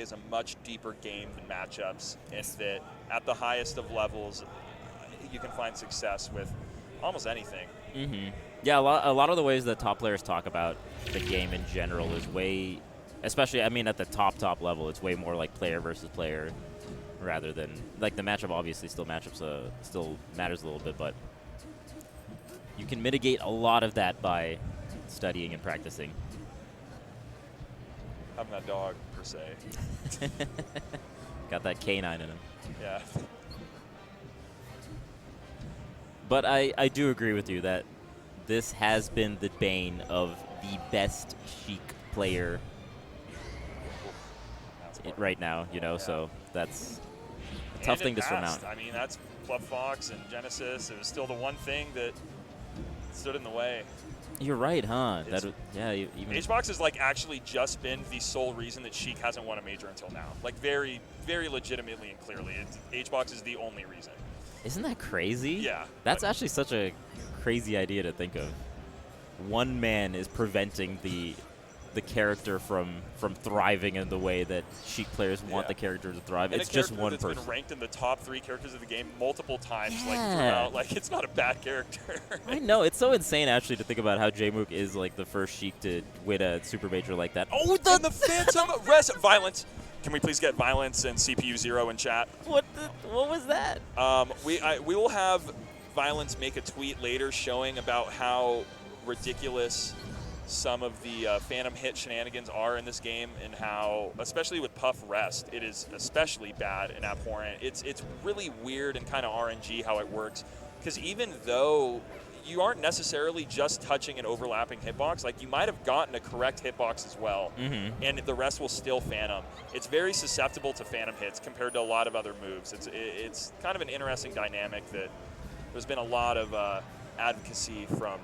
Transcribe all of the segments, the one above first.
is a much deeper game than matchups, and that at the highest of levels, you can find success with almost anything. Mm-hmm. Yeah, a lot of the ways that top players talk about the game in general is way, especially, I mean, at the top level, it's way more like player versus player rather than, like, the matchup obviously still still matters a little bit, but you can mitigate a lot of that by studying and practicing. Having that dog, per se. Got that canine in him. Yeah. But I do agree with you that this has been the bane of the best Sheik player right now, you know, so that's a tough thing to surmount. I mean, that's Club Fox and Genesis. It was still the one thing that stood in the way. You're right, huh? Yeah, even HBox has like actually just been the sole reason that Sheik hasn't won a major until now. Like very, very legitimately and clearly, HBox is the only reason. Isn't that crazy? Yeah. That's actually such a crazy idea to think of. One man is preventing the character from thriving in the way that Sheik players want the character to thrive. And it's just one that's person. Been ranked in the top 3 characters of the game multiple times, Yeah. like throughout. Like it's not a bad character. I know, it's so insane actually to think about how Jmook is like the first Sheik to win a super major like that. Oh, the Phantom Res Violence. Can we please get Violence and CPU 0 in chat? What was that? We will have Violence make a tweet later showing about how ridiculous some of the Phantom hit shenanigans are in this game, and how, especially with Puff Rest, it is especially bad and abhorrent. It's really weird and kind of RNG how it works, because even though you aren't necessarily just touching an overlapping hitbox, like you might have gotten a correct hitbox as well, and the rest will still Phantom. It's very susceptible to Phantom hits compared to a lot of other moves. It's kind of an interesting dynamic that there's been a lot of advocacy from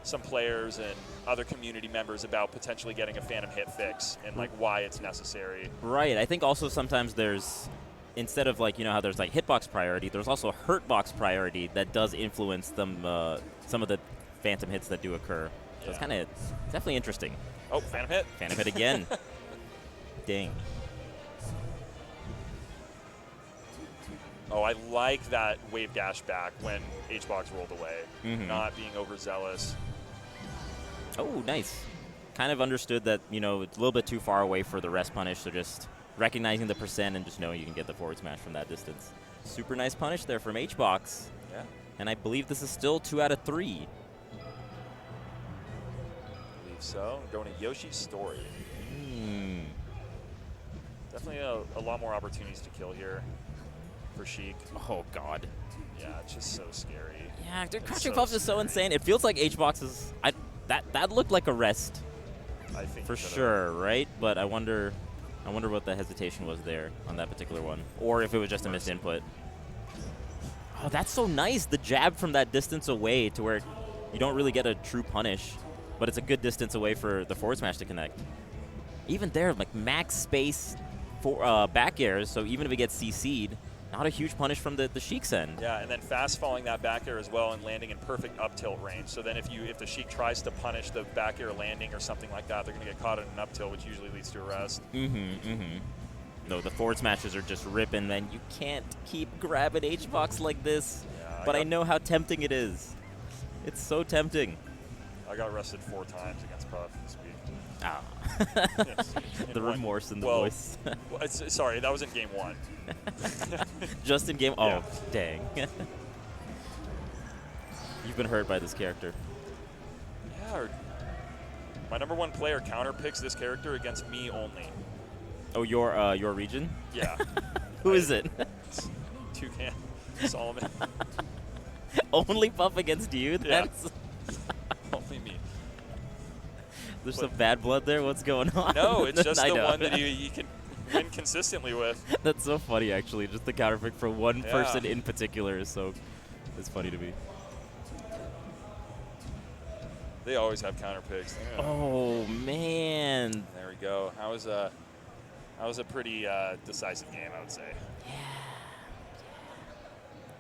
some players and other community members about potentially getting a Phantom hit fix and like why it's necessary. Right. I think also sometimes there's, instead of like, you know how there's like hitbox priority, there's also hurtbox priority that does influence them, some of the Phantom hits that do occur. So it's kind of definitely interesting. Oh, Phantom hit. Phantom hit again. Dang. Oh, I like that wave dash back when HBox rolled away, not being overzealous. Oh, nice. Kind of understood that, you know, it's a little bit too far away for the rest punish, so just recognizing the percent and just knowing you can get the forward smash from that distance. Super nice punish there from HBox. Yeah. And I believe this is still 2 out of 3. I believe so. Going to Yoshi's Story. Definitely a lot more opportunities to kill here for Sheik. Oh, God. Yeah, it's just so scary. Yeah, dude, Crouching Puff is so insane. It feels like HBox is... That looked like a rest. I think for sure, right? But I wonder what the hesitation was there on that particular one, or if it was just a missed input. Oh, that's so nice. The jab from that distance away to where you don't really get a true punish, but it's a good distance away for the forward smash to connect. Even there, like max space for back airs, so even if it gets CC'd, not a huge punish from the Sheik's end. Yeah, and then fast falling that back air as well and landing in perfect up tilt range. So then if the Sheik tries to punish the back air landing or something like that, they're going to get caught in an up tilt, which usually leads to a rest. No, the forward smashes are just ripping, then you can't keep grabbing HBox like this. Yeah, but I know how tempting it is. It's so tempting. I got arrested 4 times against Puff this week. Ah. Yes, the remorse in the voice. Sorry, that was in game 1. Just in game? Oh, dang. You've been hurt by this character. Yeah, my number 1 player counterpicks this character against me only. Oh, your region? Yeah. Who is it? Toucan. Solomon. Only Puff against you? That's only me. There's some bad blood there? What's going on? No, it's just the one that you can win consistently with. That's so funny, actually. Just the counterpick for one person in particular is so... It's funny to me. They always have counterpicks. Oh, man. There we go. That was a pretty decisive game, I would say. Yeah.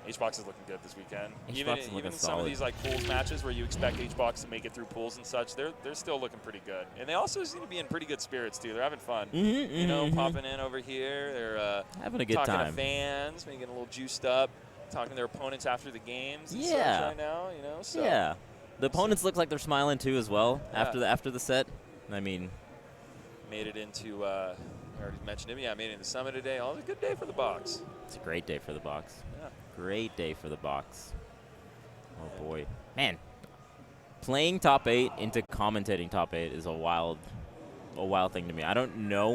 H-Box is looking good this weekend. H-Box is looking Even some of solid. these like pools matches where you expect H-Box to make it through pools and such, they're still looking pretty good. And they also seem to be in pretty good spirits too. They're having fun. You know, popping in over here. They're having a good talking time. to fans, making a little juiced up, talking to their opponents after the games. And such Yeah. right now, you know. So. Yeah. The opponents look like they're smiling too as well Yeah. after the set. I mean, made it into. I already mentioned him. Yeah, made it into Summit today. Oh, it was a good day for the box. it's a great day for the box. Yeah. Great day for the box. Oh boy, man, playing top 8 into commentating top 8 is a wild thing to me. I don't know